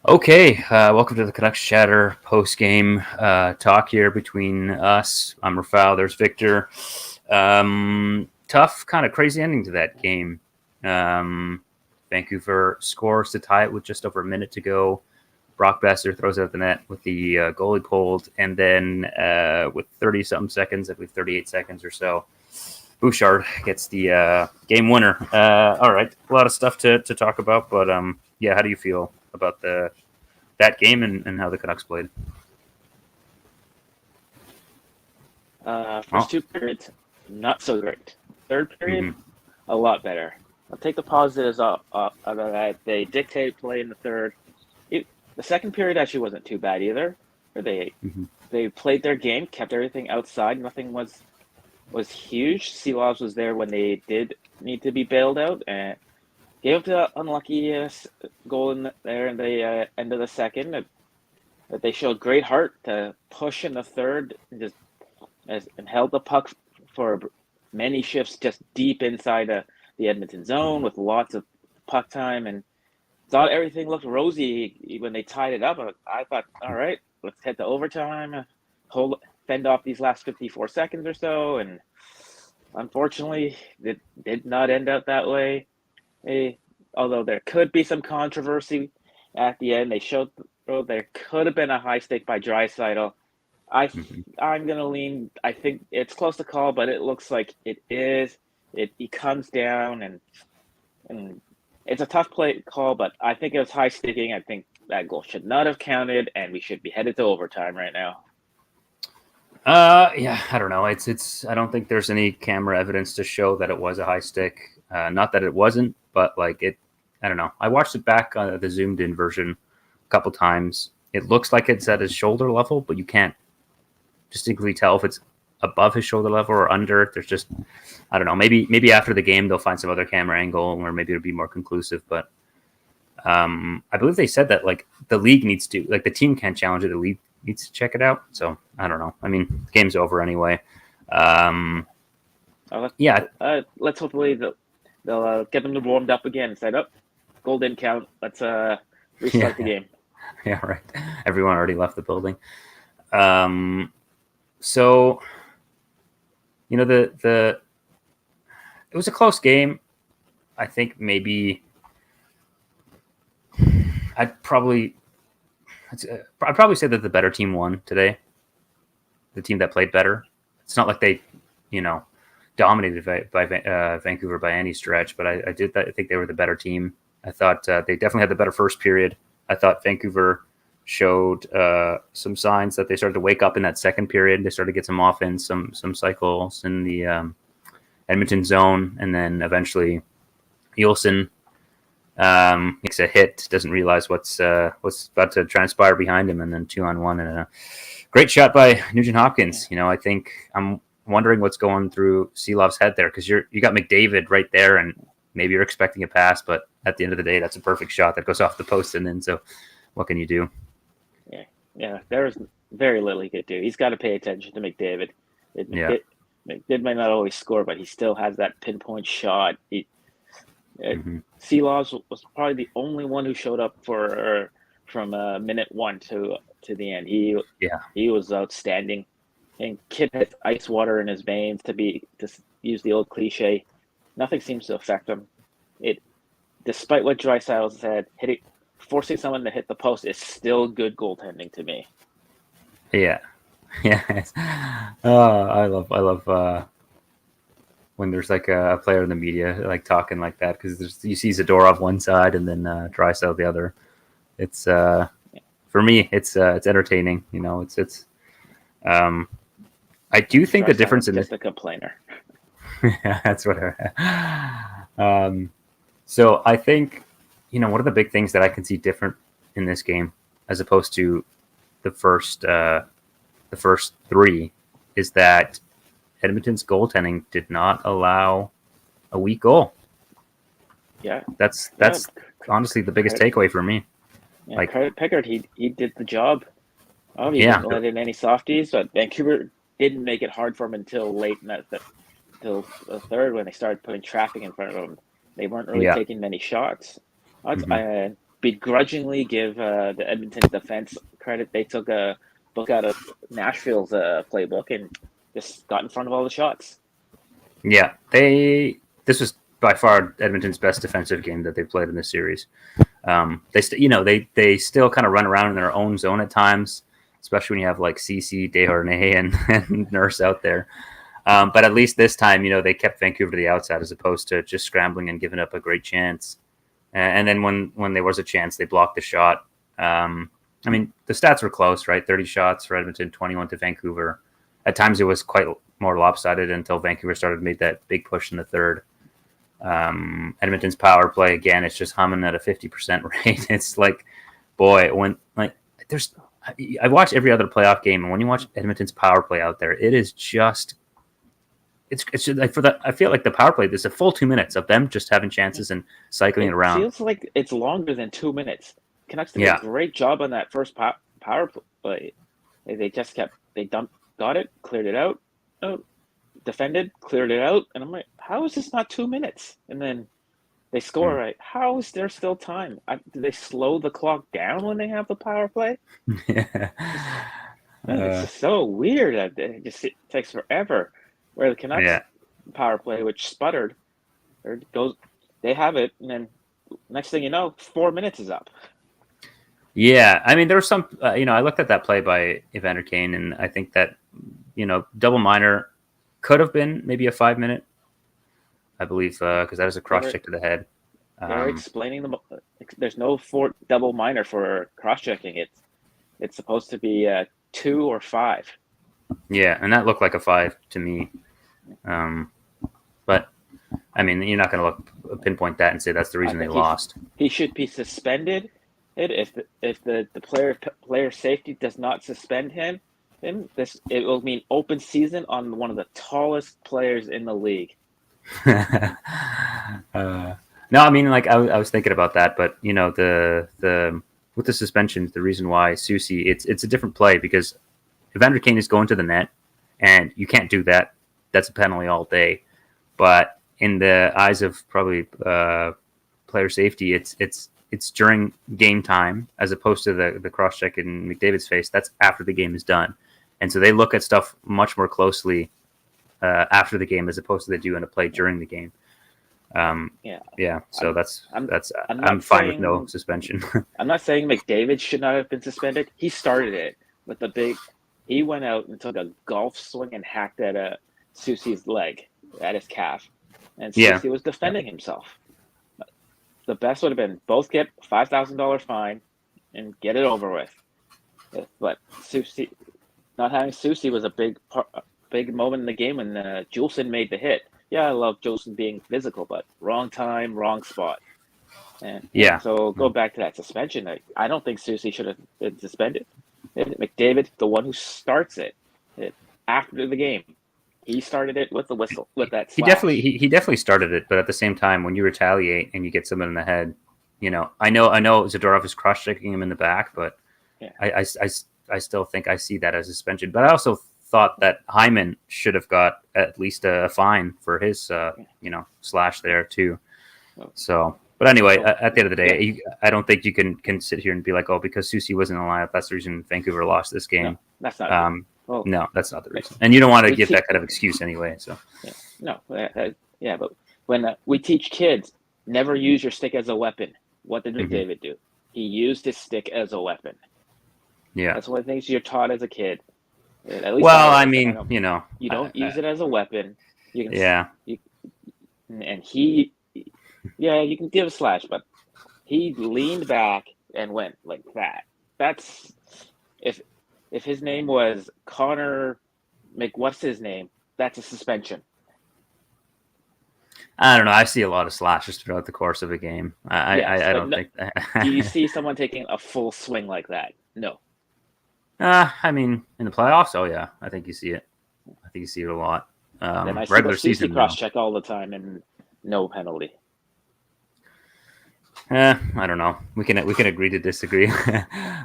Okay, welcome to the Canucks Chatter post-game talk here between us. I'm Rafal, there's Victor. Tough, kind of crazy ending to that game. Vancouver scores to tie it with just over a minute to go. Brock Besser throws out the net with the goalie pulled, and then with 30-something seconds, I believe 38 seconds or so, Bouchard gets the game winner. All right, a lot of stuff to talk about, but yeah, how do you feel about that game and how the Canucks played? First two periods, not so great. Third period, a lot better. I'll take the positives out of that. They dictated play in the third. The second period actually wasn't too bad either. They played their game, kept everything outside. Nothing was huge. Seelovs was there when they did need to be bailed out, and gave up the unlucky goal in there in the end of the second. But they showed great heart to push in the third and held the puck for many shifts just deep inside the Edmonton zone with lots of puck time, and thought everything looked rosy when they tied it up. I thought, all right, let's head to overtime, fend off these last 54 seconds or so, and unfortunately, it did not end up that way. Although there could be some controversy at the end, they showed there could have been a high stick by Draisaitl. I'm going to lean. I think it's close to call, but it looks like it is. He comes down and it's a tough play call, but I think it was high sticking. I think that goal should not have counted, and we should be headed to overtime right now. Yeah, I don't know. It's. I don't think there's any camera evidence to show that it was a high stick. Not that it wasn't, but like it. I don't know. I watched it back on the zoomed-in version a couple times. It looks like it's at his shoulder level, but you can't distinctly tell if it's above his shoulder level or under. There's just, I don't know. Maybe after the game they'll find some other camera angle, or maybe it'll be more conclusive. But I believe they said that like the league needs to, like the team can't challenge it. The league needs to check it out. So I don't know. I mean, the game's over anyway. Yeah. Let's hopefully they'll get them warmed up again. Set up. Goal didn't count. Let's restart the game. Yeah, right. Everyone already left the building. So, you know, it was a close game. I think maybe I'd probably say that the better team won today. The team that played better. It's not like they, dominated by Vancouver by any stretch, but I think they were the better team. I thought they definitely had the better first period. I thought Vancouver showed some signs that they started to wake up in that second period. They started to get some offense, some cycles in the Edmonton zone, and then eventually Olsen makes a hit, doesn't realize what's about to transpire behind him, and then 2-on-1 and a great shot by Nugent Hopkins. I think I'm wondering what's going through Seelov's head there, because you got McDavid right there, and maybe you're expecting a pass, but at the end of the day, that's a perfect shot that goes off the post and in. So what can you do? Yeah, there's very little he could do. He's got to pay attention to McDavid. McDavid might not always score, but he still has that pinpoint shot. Seelovs was probably the only one who showed up from minute one to the end. He was outstanding, and Kid has ice water in his veins, to use the old cliche. Nothing seems to affect him. Despite what Draisaitl said, forcing someone to hit the post is still good goaltending to me. Yeah. I love when there's like a player in the media like talking like that, because you see Zadorov one side and then Draisaitl the other. It's for me, it's entertaining. It's I do think the difference in just a complainer. Yeah, that's what. So I think one of the big things that I can see different in this game as opposed to the first three is that Edmonton's goaltending did not allow a weak goal. Yeah, that's honestly the biggest takeaway for me. Yeah, credit Pickard, he did the job. He didn't let in any softies, but Vancouver didn't make it hard for him until late in till the third, when they started putting traffic in front of him. They weren't really taking many shots. begrudgingly give the Edmonton defense credit. They took a book out of Nashville's playbook and just got in front of all the shots. Yeah, this was by far Edmonton's best defensive game that they've played in this series. They still kind of run around in their own zone at times, especially when you have like CC, Desharnais, and Nurse out there. But at least this time, they kept Vancouver to the outside as opposed to just scrambling and giving up a great chance. And then when there was a chance, they blocked the shot. The stats were close, right? 30 shots for Edmonton, 21 to Vancouver. At times, it was quite more lopsided until Vancouver started made that big push in the third. Edmonton's power play, again, it's just humming at a 50% rate. It's like, boy, I watch every other playoff game, and when you watch Edmonton's power play out there, it is just it's just like I feel like the power play, there's a full 2 minutes of them just having chances and cycling it around. It feels like it's longer than 2 minutes. Canucks did a great job on that first power play. They got it, cleared it out, defended, cleared it out, and I'm like, how is this not 2 minutes? And then they score, right? How is there still time? Do they slow the clock down when they have the power play? It's so weird that it takes forever. Where the Canucks power play, which sputtered, they have it, and then next thing you know, 4 minutes is up. Yeah, there was some, I looked at that play by Evander Kane, and I think that, double minor could have been maybe a 5 minute, I believe, because that was a cross check to the head. They're explaining there's no double minor for cross checking. It's supposed to be 2 or 5. Yeah, and that looked like a 5 to me. But you're not going to pinpoint that and say that's the reason they lost. He should be suspended. If the player safety does not suspend him, then it will mean open season on one of the tallest players in the league. No, I was thinking about that, but the with the suspensions, the reason why Soucy, it's a different play because Evander Kane is going to the net, and you can't do that. That's a penalty all day. But in the eyes of probably player safety, it's during game time as opposed to the cross check in McDavid's face. That's after the game is done, and so they look at stuff much more closely after the game as opposed to they do in a play during the game. So I'm fine with no suspension. I'm not saying McDavid should not have been suspended. He started it with he went out and took a golf swing and hacked at Soucy's leg, at his calf, and Soucy was defending himself. The best would have been both get $5,000 fine and get it over with. But Soucy, not having Soucy was a big moment in the game when Juleson made the hit. Yeah, I love Juleson being physical, but wrong time, wrong spot. And so go back to that suspension. I don't think Soucy should have been suspended. McDavid, the one who starts it after the game, he started it with the whistle, with that slash. He definitely started it, but at the same time, when you retaliate and you get someone in the head, I know Zadorov is cross checking him in the back, but I still think I see that as a suspension. But I also thought that Hyman should have got at least a fine for his slash there too. So. But anyway, at the end of the day, I don't think you can sit here and be like, oh, because Soucy wasn't in the lineup, that's the reason Vancouver lost this game. No, that's not. No, that's not the reason. And you don't want to give that kind of excuse anyway. So. But when we teach kids, never use your stick as a weapon. What did McDavid do? He used his stick as a weapon. Yeah, that's one of the things you're taught as a kid. At least you don't use it as a weapon. You can. And he. Yeah, you can give a slash, but he leaned back and went like that. That's if his name was Connor what's his name? That's a suspension. I don't know. I see a lot of slashes throughout the course of a game. I don't think that. Do you see someone taking a full swing like that? No. In the playoffs, oh yeah, I think you see it. I think you see it a lot. Then I see regular the season cross check all the time and no penalty. I don't know. We can agree to disagree,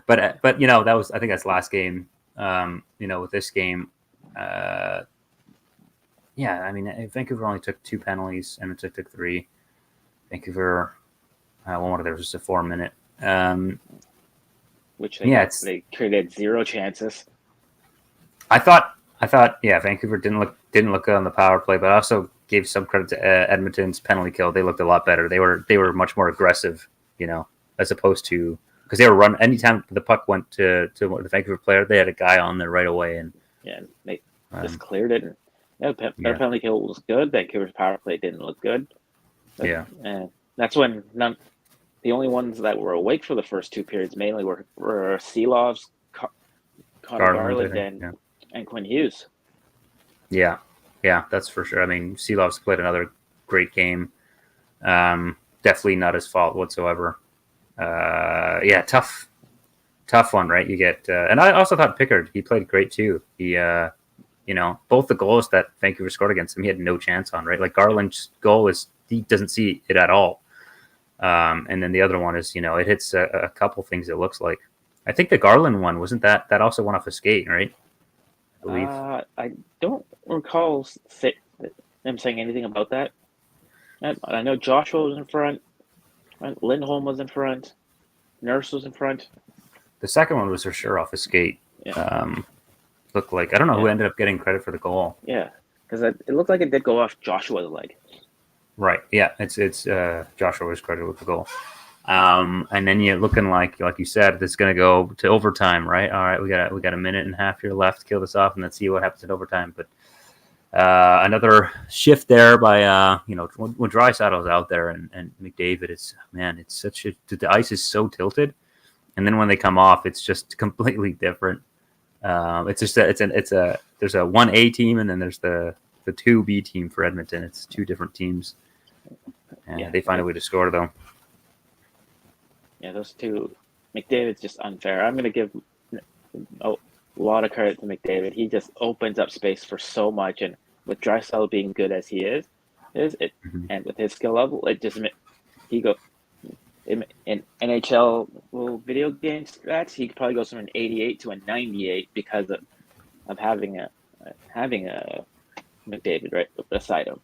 but that was, I think that's last game. With this game, Vancouver only took 2 penalties, Edmonton took 3. Vancouver, there was just a 4 minute which they created 0 chances. I thought, Vancouver didn't look good on the power play, but I also gave some credit to Edmonton's penalty kill. They looked a lot better. They were much more aggressive, as opposed to, because they were run anytime the puck went to the Vancouver player, they had a guy on there right away, and they just cleared it. And, their penalty kill was good. Vancouver's power play didn't look good. But, that's when the only ones that were awake for the first 2 periods mainly were Seelov's, Connor Garland, and Quinn Hughes. Yeah, that's for sure. I mean, Seelov's played another great game. Definitely not his fault whatsoever. Tough one, right? You get, and I also thought Pickard, he played great too. He, both the goals that Vancouver scored against him, he had no chance on, right? Like Garland's goal he doesn't see it at all. And then the other one is, it hits a couple things, it looks like. I think the Garland one, wasn't that also went off a skate, right? I believe. I don't recall them saying anything about that. I know Joshua was in front. Lindholm was in front. Nurse was in front. The second one was for sure off a skate. Yeah. Looked like, I don't know who ended up getting credit for the goal. Yeah, because it looked like it did go off Joshua's leg. Right. Yeah, it's Joshua was credited with the goal. And then you're looking like you said, this is going to go to overtime, right? All right, we got a minute and a half here left to kill this off, and let's see what happens in overtime. But another shift there by when Draisaitl's out there and McDavid is, man, it's the ice is so tilted, and then when they come off, it's just completely different. It's just there's a 1A team, and then there's the 2B team for Edmonton. It's 2 different teams, and they find a way to score though. Yeah, those 2. McDavid's just unfair. I'm going to give a lot of credit to McDavid. He just opens up space for so much, and with Draisaitl being good as he is, and with his skill level, he go in NHL video game stats. He probably goes from an 88 to a 98 because of having a McDavid right beside him.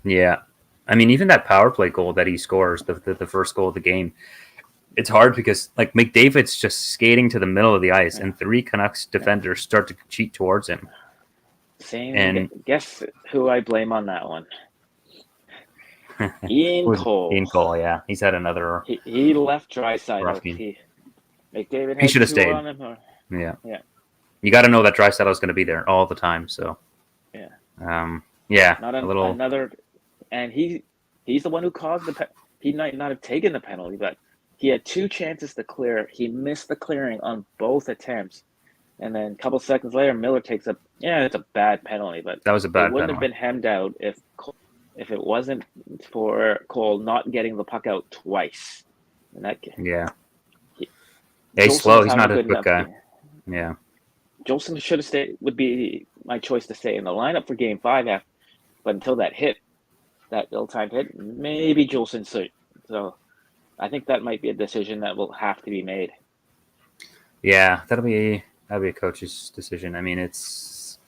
Yeah, I mean, even that power play goal that he scores, the first goal of the game. It's hard because McDavid's just skating to the middle of the ice, and 3 Canucks defenders start to cheat towards him. And guess who I blame on that one? Ian Cole. Ian Cole, yeah, he's had another. He left Draisaitl. McDavid had he should have stayed. On him, yeah. You got to know that Draisaitl is going to be there all the time. So another, and he's the one who caused he might not have taken the penalty, but. He had 2 chances to clear. He missed the clearing on both attempts. And then a couple seconds later, Miller takes it's a bad penalty, but that was a bad penalty. It wouldn't have been hemmed out if it wasn't for Cole not getting the puck out twice. And that he's slow. He's not a good guy. Yeah. Jolson should have stayed. Would be my choice to stay in the lineup for Game 5. But until that ill-timed hit, maybe Jolson should. So. I think that might be a decision that will have to be made. Yeah, that'll be a coach's decision. I mean, it's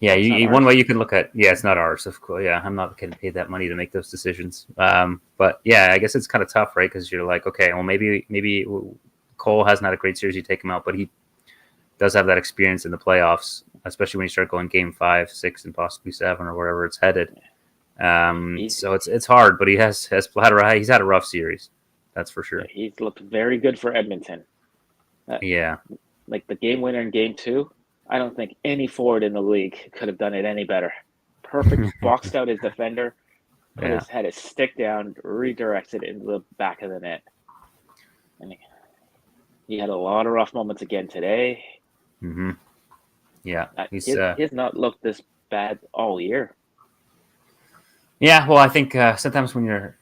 one way you can look at. Yeah, it's not ours, of course. Yeah, I'm not getting paid that money to make those decisions. But yeah, I guess it's kind of tough, right? Because you're like, okay, well, maybe Cole hasn't had a great series. You take him out, but he does have that experience in the playoffs, especially when you start going Game 5, 6, and possibly 7 or wherever it's headed. So it's hard, but he's had a rough series, that's for sure. He's looked very good for Edmonton. Like the game winner in Game 2, I don't think any forward in the league could have done it any better. Perfect, boxed out his defender, had his stick down, redirects it into the back of the net. And he had a lot of rough moments again today. Mm-hmm. Yeah, he has not looked this bad all year. Yeah, well, I think sometimes when your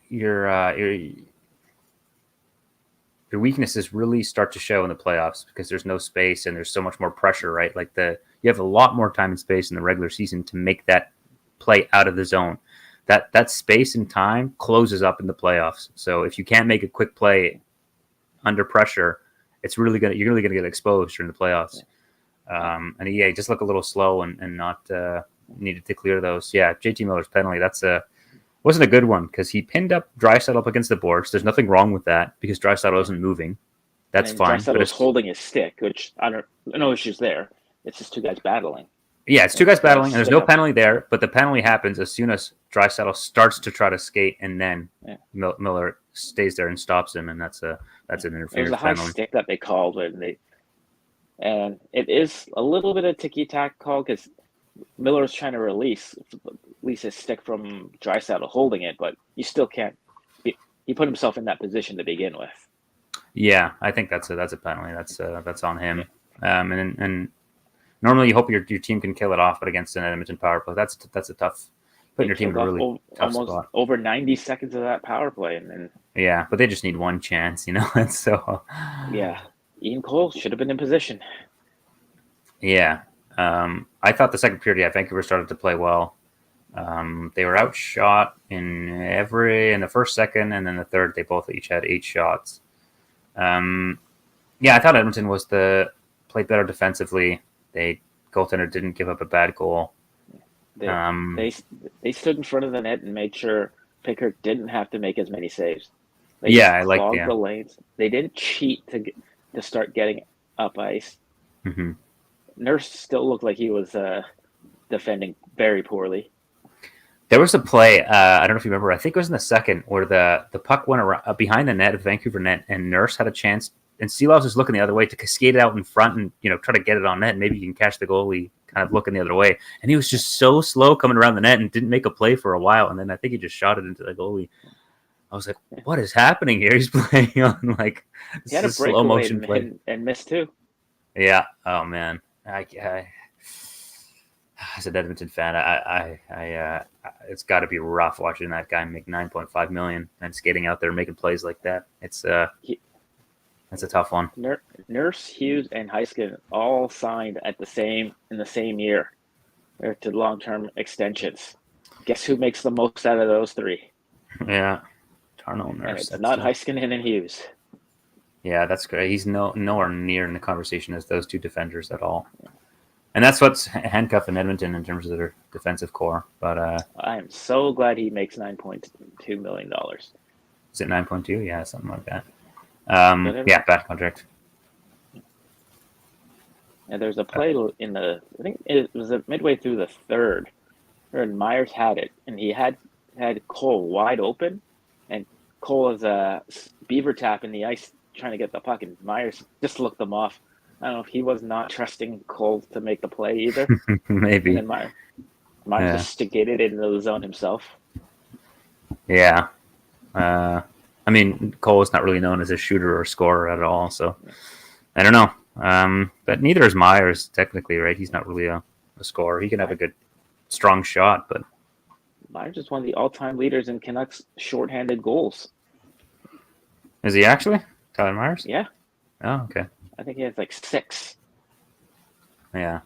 weaknesses really start to show in the playoffs because there's no space and there's so much more pressure, right? Like you have a lot more time and space in the regular season to make that play out of the zone. That space and time closes up in the playoffs. So if you can't make a quick play under pressure, you're really gonna get exposed during the playoffs. And he just look a little slow and not needed to clear those. Yeah, JT Miller's penalty. Wasn't a good one because he pinned up Draisaitl up against the boards. There's nothing wrong with that because Draisaitl isn't moving. That's fine. Draisaitl was holding his stick, which no issues there. It's just two guys battling. Yeah, it's two guys battling, and there's no penalty there. But the penalty happens as soon as Draisaitl starts to try to skate, and then Miller stays there and stops him, and that's an interference. It was a high stick that they called, and it is a little bit of ticky-tack call because Miller was trying to release his stick from Draisaitl holding it, but you still can't. He put himself in that position to begin with. Yeah, I think that's a penalty. That's on him. And normally you hope your team can kill it off, but against an Edmonton power play, that's a tough. Putting your team in a really tough spot. Over 90 seconds of that power play, and then yeah, but they just need one chance, And so yeah, Ian Cole should have been in position. Yeah. I thought the second period, Vancouver started to play well. They were outshot in the first, second, and then the third. They both each had 8 shots. I thought Edmonton played better defensively. Goaltender didn't give up a bad goal. They stood in front of the net and made sure Pickard didn't have to make as many saves. I like the lanes. They didn't cheat to start getting up ice. Mm-hmm. Nurse still looked like he was defending very poorly. There was a play, I don't know if you remember, I think it was in the second, where the puck went around, behind the net, the Vancouver net, and Nurse had a chance, and Seelows was looking the other way to cascade it out in front and try to get it on net, and maybe you can catch the goalie kind of looking the other way. And he was just so slow coming around the net and didn't make a play for a while, and then I think he just shot it into the goalie. I was like, what is happening here? He's playing on he had a slow motion play and missed too. Yeah. Oh man. As an Edmonton fan, I it's got to be rough watching that guy make $9.5 million and skating out there making plays like that. It's that's a tough one. Nurse, Hughes, and Heiskin all signed in the same year. They're to long-term extensions. Guess who makes the most out of those 3? Yeah, Tarno, Nurse. And it's not Heiskanen and Hughes. Yeah, that's great. He's nowhere near in the conversation as those 2 defenders at all. And that's what's handcuffing Edmonton in terms of their defensive core. But I am so glad he makes $9.2 million. Is it 9.2? Yeah, something like that. Bad contract. And there's a play I think it was midway through the third, where Myers had it, and he had Cole wide open, and Cole is a beaver tap in the ice trying to get the puck, and Myers just looked them off. I don't know if he was not trusting Cole to make the play either. Maybe. And then Myers just skated it into the zone himself. Yeah. I mean, Cole is not really known as a shooter or scorer at all, so I don't know. But neither is Myers, technically, right? He's not really a scorer. He can have a good, strong shot, but Myers is one of the all-time leaders in Canucks shorthanded goals. Is he actually? Tyler Myers? Yeah. Oh, okay. I think he has 6. Yeah.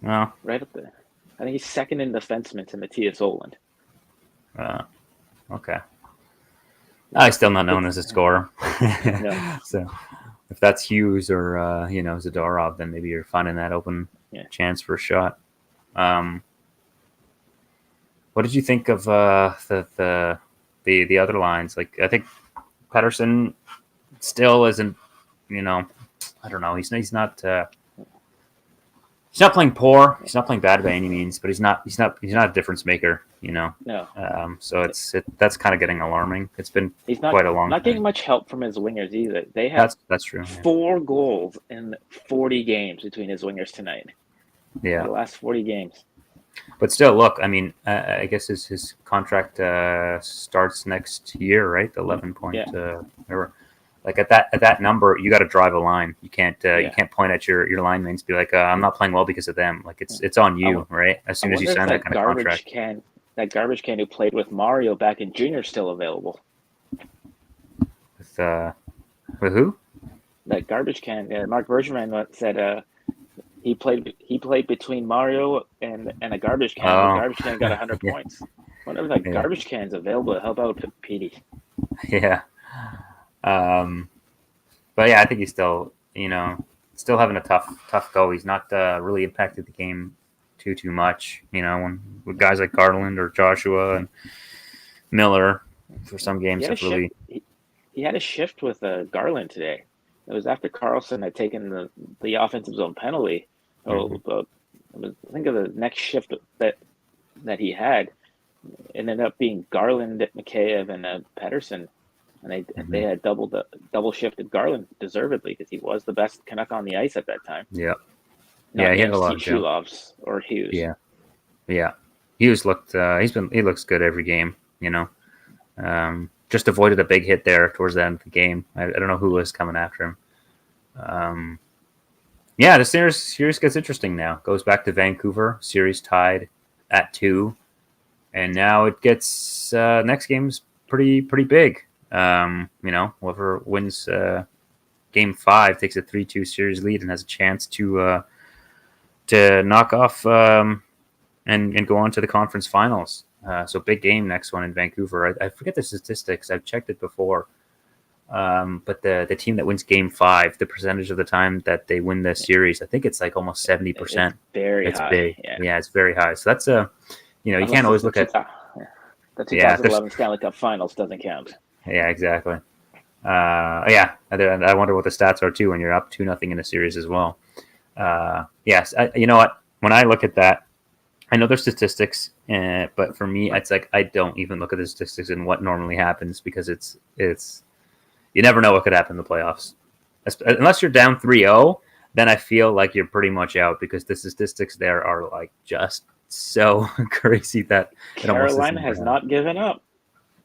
Well, right up there. I think he's second in defenseman to Matthias Oland. Okay. He's still not known as a scorer. No. So if that's Hughes or Zadorov, then maybe you're finding that open chance for a shot. What did you think of the other lines? I think Pettersson still isn't. I don't know. He's not playing poor. He's not playing bad by any means, but he's not a difference maker. No. So that's kind of getting alarming. It's been quite a long. Not getting much help from his wingers either. They have that's true. 4 goals in 40 games between his wingers tonight. Yeah, the last 40 games. But still, look. I mean, I guess his contract starts next year, right? The 11 point. At that number, you got to drive a line. You can't point at your line mates and be like, I'm not playing well because of them. It's on you, right? As soon as you sign that kind of contract. That garbage can who played with Mario back in junior still available. With who? That garbage can. Mark Bergman said he played between Mario and a garbage can. The garbage can got 100 points. Whenever that garbage can's available to help out Petey. Yeah. But yeah, I think he's still having a tough go. He's not really impacted the game too much. When with guys like Garland or Joshua and Miller for some games have really. He had a shift with Garland today. It was after Carlson had taken the offensive zone penalty. I think of the next shift that he had. It ended up being Garland, Mikheyev, and Pettersson, and they had double shifted Garland deservedly because he was the best Canuck on the ice at that time. Yeah, he had a lot of Shulovs or Hughes. Yeah. Hughes looked. He looks good every game. Just avoided a big hit there towards the end of the game. I don't know who was coming after him. The series gets interesting now. Goes back to Vancouver. Series tied at 2, and now it gets next game's pretty big. Whoever wins game 5 takes a 3-2 series lead and has a chance to knock off and go on to the conference finals. So big game next one in Vancouver. I forget the statistics. I've checked it before. But the team that wins game 5, the percentage of the time that they win the series, I think it's like almost 70%. It's very high. Big. Yeah, it's very high. So that's you can't always look at the 2011 Stanley Cup Finals doesn't count. Yeah, exactly. I wonder what the stats are too when you're up 2-0 in a series as well. Yes, you know what? When I look at that, I know there's statistics, but for me, it's like I don't even look at the statistics and what normally happens because it's you never know what could happen in the playoffs. Unless you're down 3-0, then I feel like you're pretty much out because the statistics there are like just so crazy that Carolina has not given up.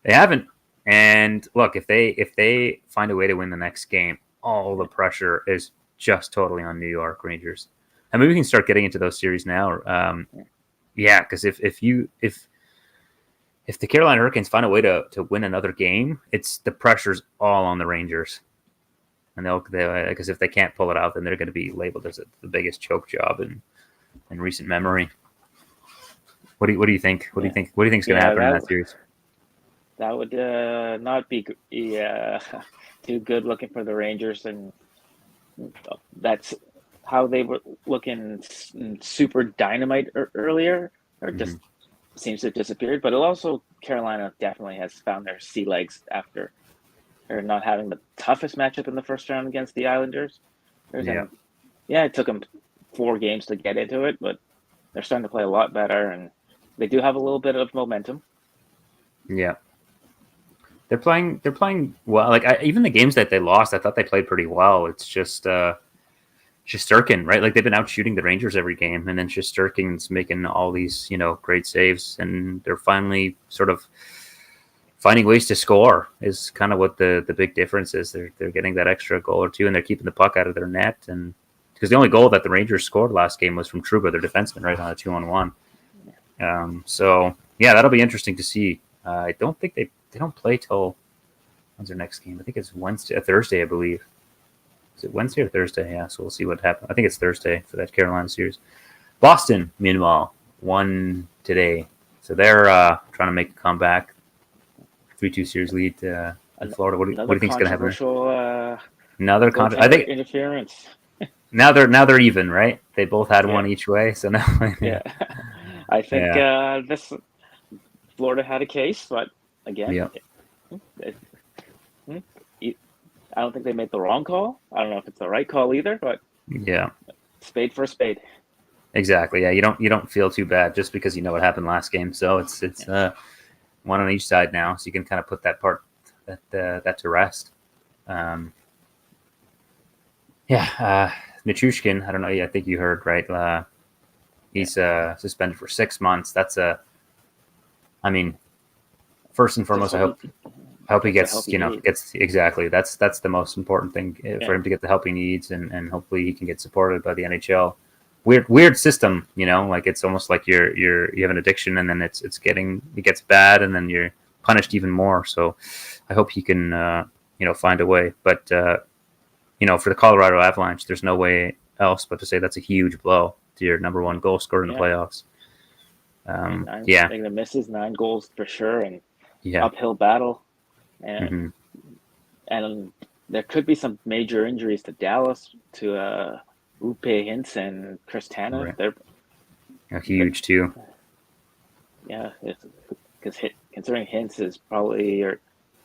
They haven't. And look, if they find a way to win the next game, all the pressure is just totally on New York Rangers. And maybe we can start getting into those series now. Because if the Carolina Hurricanes find a way to win another game, it's the pressure's all on the Rangers, and they'll because if they can't pull it out, then they're going to be labeled as the biggest choke job in recent memory. What do you think? What do you think is going to happen in that series? That would not be too good looking for the Rangers, and that's how they were looking super dynamite earlier, or just seems to have disappeared. But also Carolina definitely has found their sea legs after they're not having the toughest matchup in the first round against the Islanders. It took them 4 games to get into it, but they're starting to play a lot better, and they do have a little bit of momentum. Yeah. They're playing well. Like even the games that they lost, I thought they played pretty well. It's just Shesterkin, right? Like they've been out shooting the Rangers every game, and then Shesterkin's making all these, great saves, and they're finally sort of finding ways to score. Is kind of what the big difference is. They're getting that extra goal or two, and they're keeping the puck out of their net. And because the only goal that the Rangers scored last game was from Trouba, their defenseman, right on a 2-on-1. So that'll be interesting to see. I don't think they don't play till when's their next game? I think it's Thursday, I believe. Is it Wednesday or Thursday? Yeah, so we'll see what happens. I think it's Thursday for that Carolina series. Boston, meanwhile, won today. So they're trying to make a comeback. 3-2 series lead in Florida. What do you think is going to happen? Another I think interference. Now they're even, right? They both had one each way, so now I think this Florida had a case, but again, I don't think they made the wrong call. I don't know if it's the right call either, but spade for a spade. Exactly. Yeah, you don't feel too bad just because you know what happened last game. So it's one on each side now, so you can kind of put that part that to rest. Nichushkin, I don't know. I think you heard right. He's suspended for 6 months. That's first and foremost, I hope he gets exactly. That's the most important thing for him to get the help he needs, and hopefully he can get supported by the NHL. Weird system, like it's almost like you have an addiction, and then it gets bad, and then you're punished even more. So I hope he can find a way. But for the Colorado Avalanche, there's no way else but to say that's a huge blow to your number one goal scorer in the playoffs. I think the misses 9 goals for sure, and uphill battle, and there could be some major injuries to Dallas, to Upe Hintz and Chris Tanev. Right. Huge too. Yeah, because considering Hintz is probably your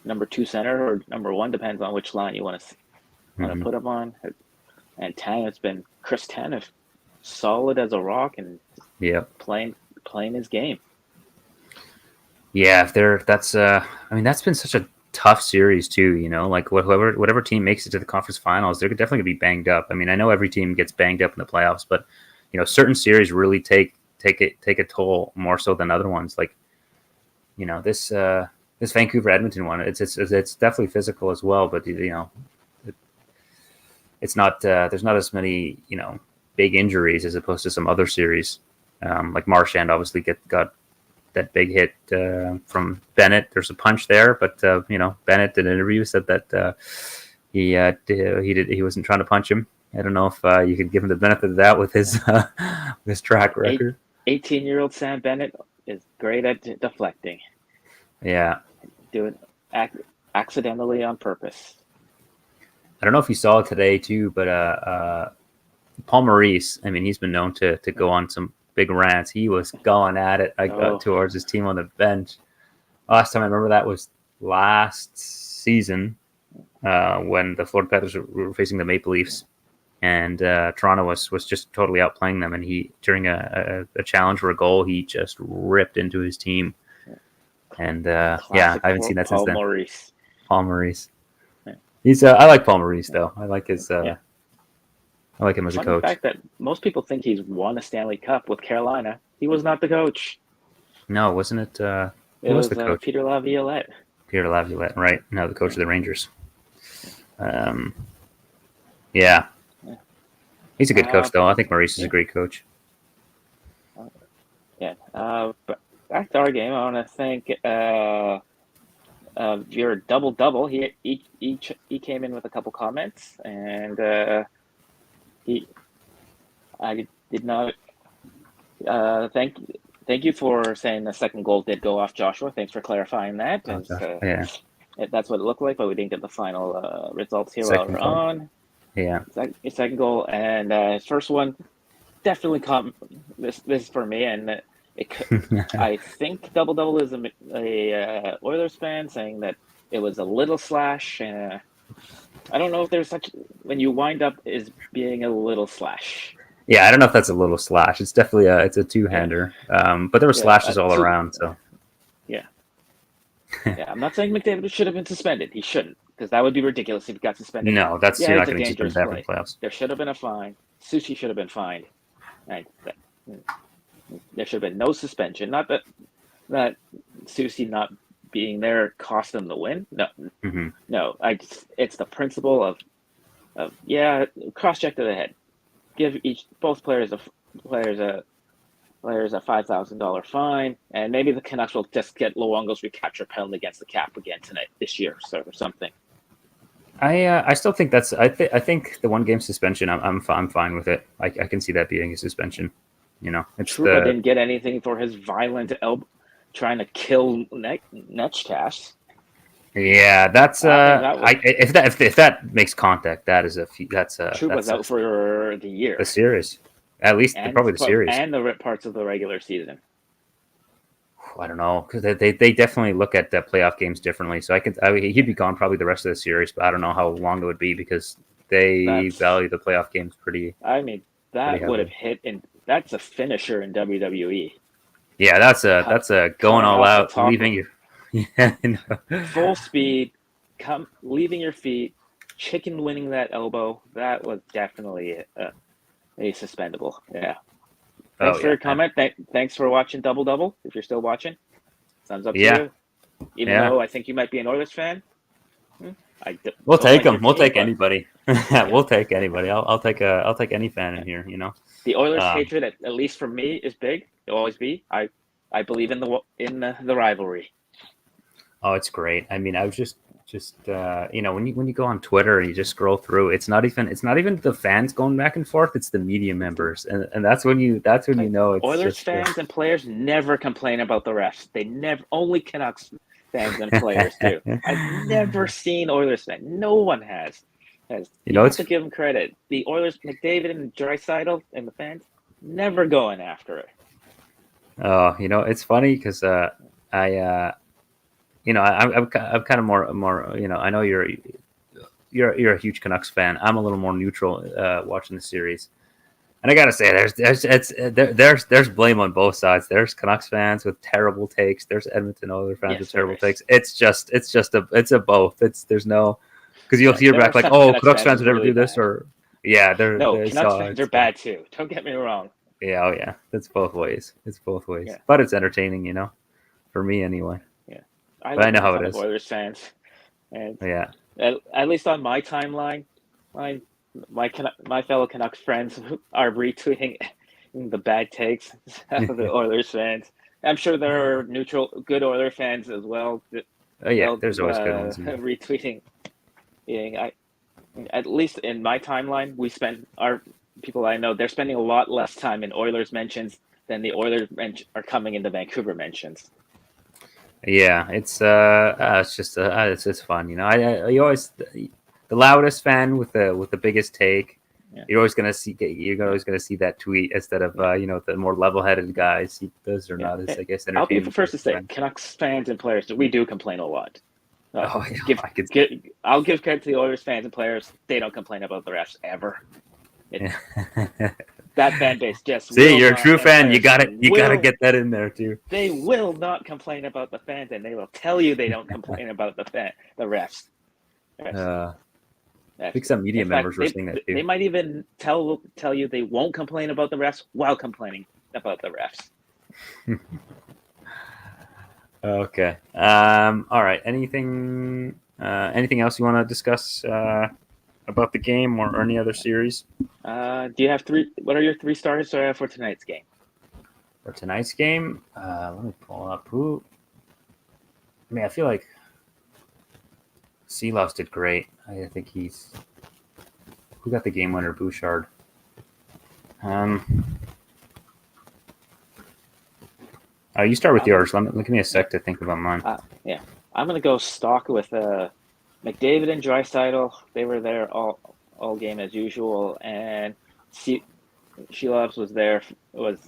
number 2 center or number 1, depends on which line you want to put him on. And Tanev's been Chris Tanev, solid as a rock and playing his game. Yeah, that's been such a tough series too. Like whatever team makes it to the conference finals, they're definitely gonna be banged up. I mean, I know every team gets banged up in the playoffs, but certain series really take a toll more so than other ones. Like this Vancouver Edmonton one, it's definitely physical as well, but it's not there's not as many big injuries as opposed to some other series. Like Marchand obviously got that big hit from Bennett. There's a punch there, but Bennett in an interview said that he wasn't trying to punch him. I don't know if you could give him the benefit of that with his track record. 18-year-old Sam Bennett is great at deflecting. Yeah, do it accidentally on purpose. I don't know if you saw it today too, but Paul Maurice, I mean, he's been known to go on some big rants. He was going at it towards his team on the bench. Last time I remember that was last season when the Florida Panthers were facing the Maple Leafs, and Toronto was just totally outplaying them. And he, during a challenge for a goal, he just ripped into his team. And I haven't seen that since then. Paul Maurice. He's I like Paul Maurice though. I like his. I like him as a coach. The fact that most people think he's won a Stanley Cup with Carolina. He was not the coach. No, wasn't it? It was the coach? Peter Laviolette. Peter Laviolette, right? No, the coach of the Rangers. Yeah. He's a good coach, though. I think Maurice is a great coach. But back to our game, I want to thank your double. He came in with a couple comments, and I did not thank you for saying the second goal did go off Joshua. Thanks for clarifying that. That's what it looked like, but we didn't get the final results here while we're on. Yeah, second goal, and first one definitely caught this for me, and I think double is a Oilers fan saying that it was a little slash. I don't know if there's such when you wind up is being a little slash. Yeah, I don't know if that's a little slash. It's definitely it's a two-hander, but there were slashes all around. So yeah, I'm not saying McDavid should have been suspended. He shouldn't, because that would be ridiculous if he got suspended. No, you're not going to suspend that in the playoffs. There should have been a fine. Sushi should have been fined. There should have been no suspension. Not that Susie not being there cost them the win. No, no. It's the principle of cross check to the head. Give both players a $5,000 fine, and maybe the Canucks will just get Luongo's recapture penalty against the cap again this year, or something. I still think that's. I think the 1 game suspension. I'm fine with it. I can see that being a suspension. It's Trouba didn't get anything for his violent elbow trying to kill Netchkash. Yeah, that's if that makes contact, that's Trouba's out for the year. The series, at least probably the series and the parts of the regular season. I don't know, because they definitely look at the playoff games differently. So he'd be gone probably the rest of the series, but I don't know how long it would be because they value the playoff games pretty. I mean, that would have hit that's a finisher in WWE. Yeah, that's a going all out, leaving you. Yeah, full speed, leaving your feet, chicken winning that elbow. That was definitely a suspendable. Yeah. Thanks for your comment. Thanks for watching Double. If you're still watching, thumbs up to you. Even though I think you might be an Oilers fan. We'll take them. We'll take anybody. We'll take anybody. I'll take any fan in here. The Oilers hatred, at least for me, is big. It'll always be. I believe in the rivalry. Oh, it's great. I mean, I was just when you go on Twitter and you just scroll through, it's not even the fans going back and forth. It's the media members, and that's when you know it's Oilers fans and players never complain about the refs. They never. Only Canucks fans and players do. I've never seen Oilers fans. No one has. You have to give them credit. The Oilers, McDavid and Draisaitl and the fans, never going after it. Oh, it's funny because I'm kind of more. I know you're a huge Canucks fan. I'm a little more neutral watching the series. And I gotta say, there's blame on both sides. There's Canucks fans with terrible takes. There's Edmonton Oilers fans with terrible takes. It's a both. There's no, because you'll hear There are back like, some oh, Canucks Canucks fans fans who's would never really do this, bad. or yeah, No, they Canucks saw fans it. are bad too. Don't get me wrong. Yeah, oh yeah, it's both ways. It's both ways, Yeah, but it's entertaining, for me anyway. yeah. I But I like know making how it fun of is. Oilers fans, and Yeah, at least on my timeline, my my fellow Canucks friends are retweeting the bad takes of the Oilers fans. I'm sure there are neutral, good Oilers fans as well. oh yeah. They'll There's always good ones. retweeting. Yeah, at least in my timeline, we spend our people I know they're spending a lot less time in Oilers mentions than the Oilers are coming into Vancouver mentions. Yeah, it's just it's fun, you always the loudest fan with the biggest take. Yeah, You're always gonna see that tweet instead of the more level-headed guys. Those are yeah. not as, I guess, I'll be the entertaining for first to his say friends. Canucks fans and players we do complain a lot. Oh yeah, Give I could. get I'll give credit to the Oilers fans and players. They don't complain about the refs ever. Yeah. That fan base just See, will you're a not, true and fan. You players gotta get that in there too. they will not complain about the fans, and they will tell you they don't complain about the refs. I think some media In fact, members were saying that they too. might even tell you they won't complain about the refs while complaining about the refs. Okay. All right. Anything else you want to discuss about the game or any other series? Do you have three? What are your three stars for tonight's game? For tonight's game, let me pull up who. I mean, I feel like Seelows did great. I think who got the game winner, Bouchard. You start with yours. Give me a sec to think about mine. Yeah, I'm gonna go stock with McDavid and Draisaitl. They were there all game as usual, and Shelovs was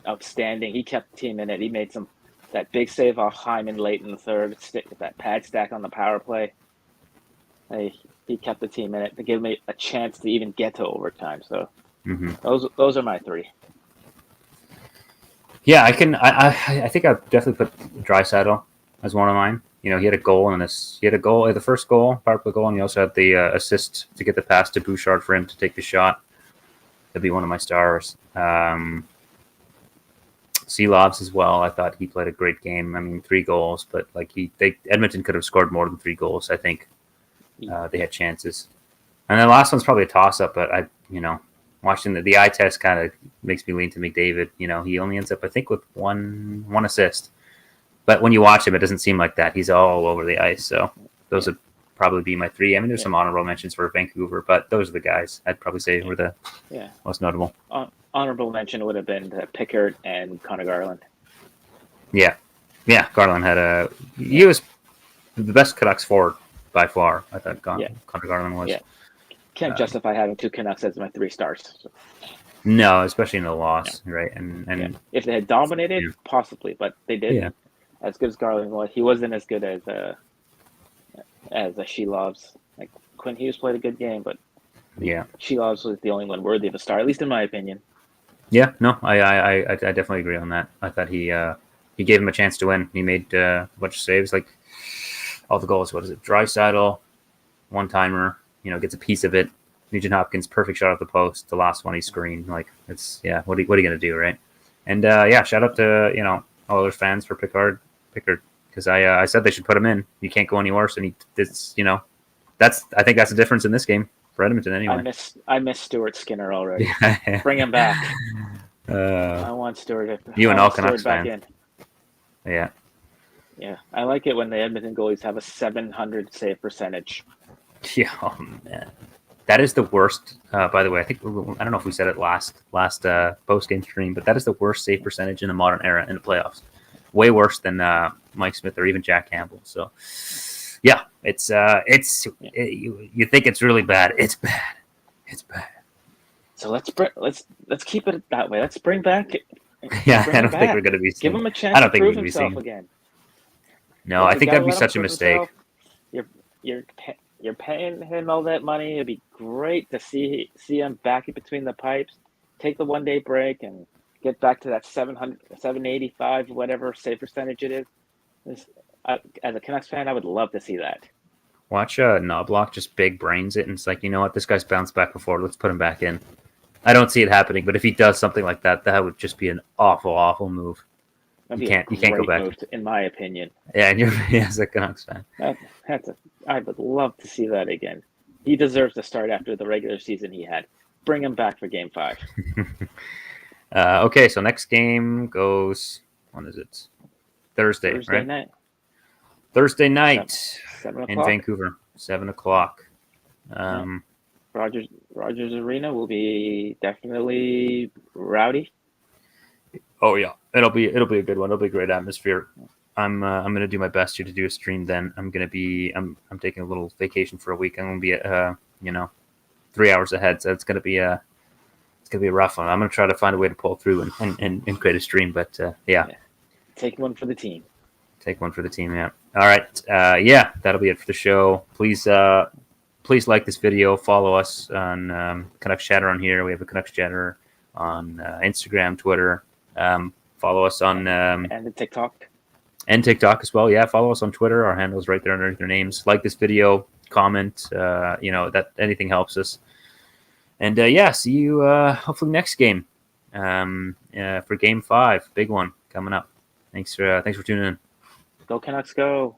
outstanding. He kept the team in it. He made that big save off Hyman late in the third, that pad stack on the power play. He kept the team in it to give me a chance to even get to overtime. So those are my three. Yeah, I can. I think I've definitely put Draisaitl as one of mine. He had a goal in this. He had a goal, the first goal, power play goal, and he also had the assist to get the pass to Bouchard for him to take the shot. That'd be one of my stars. Seelovs as well. I thought he played a great game. I mean, 3 goals, but Edmonton could have scored more than 3 goals. I think they had chances. And the last one's probably a toss-up, but watching the eye test kind of makes me lean to McDavid. He only ends up, I think, with one assist. But when you watch him, it doesn't seem like that. He's all over the ice. So those would probably be my 3. I mean, there's some honorable mentions for Vancouver, but those are the guys I'd probably say were the most notable. Honorable mention would have been Pickard and Connor Garland. Yeah. Garland he was the best Canucks forward by far. I thought Connor Garland was. Yeah. Can't justify having 2 Canucks as my 3 stars. So. No, especially in the loss, right? And if they had dominated, possibly, but they didn't. Yeah. As good as Garland was, he wasn't as good as Shelovs. Like Quinn Hughes played a good game, but Shelovs was the only one worthy of a star, at least in my opinion. Yeah, no, I definitely agree on that. I thought he gave him a chance to win. He made a bunch of saves, like all the goals. What is it? Draisaitl, one-timer. Gets a piece of it. Nugent Hopkins, perfect shot at the post. The last one he screened. Like it's What are you gonna do, right? And shout out to Oilers fans for Pickard, because I said they should put him in. You can't go any worse. And I think that's the difference in this game for Edmonton anyway. I miss Stuart Skinner already. Bring him back. I want Stuart. You and all Canucks fans. In. Yeah. Yeah, I like it when the Edmonton goalies have a 700 save percentage. Yeah, oh man, that is the worst. By the way, I don't know if we said it last post game stream, but that is the worst save percentage in the modern era in the playoffs. Way worse than Mike Smith or even Jack Campbell. So, yeah, you think it's really bad. It's bad. It's bad. So let's keep it that way. Let's bring back Yeah, Bring I him don't think back. we're going to be Give seeing. him a I chance to don't think we're prove going to be himself seeing. again. No, Yeah, I you think gotta that'd be let him such a prove mistake. himself. You're paying him all that money. It'd be great to see him back in between the pipes, take the 1 day break, and get back to that 700, 785, whatever save percentage it is. As a Canucks fan, I would love to see that. Watch Knobloch just big brains it, and it's like, you know what, this guy's bounced back before. Let's put him back in. I don't see it happening, but if he does something like that, that would just be an awful, awful move. That'd You be a can't go great back. move, in my opinion. Yeah, and you're as a Canucks fan. I would love to see that again. He deserves to start after the regular season he had. Bring him back for Game 5. Okay, so next game goes. When is it? Thursday, Thursday right? night, Thursday night 7 in o'clock. Vancouver, 7 o'clock. Yeah. Rogers Arena will be definitely rowdy. Oh yeah, it'll be a good one. It'll be a great atmosphere. I'm gonna do my best here to do a stream. Then I'm taking a little vacation for a week. I'm gonna be 3 hours ahead, so it's gonna be a rough one. I'm gonna try to find a way to pull through and create a stream. But yeah, take one for the team. Take one for the team. Yeah. All right. Yeah, that'll be it for the show. Please like this video. Follow us on Canucks Chatter on here. We have a Canucks Chatter on Instagram, Twitter. Follow us on and the TikTok. And TikTok as well. Yeah, follow us on Twitter. Our handle is right there underneath their names. Like this video, comment. That anything helps us. And see you hopefully next game for Game 5. Big one coming up. Thanks for tuning in. Go Canucks, go.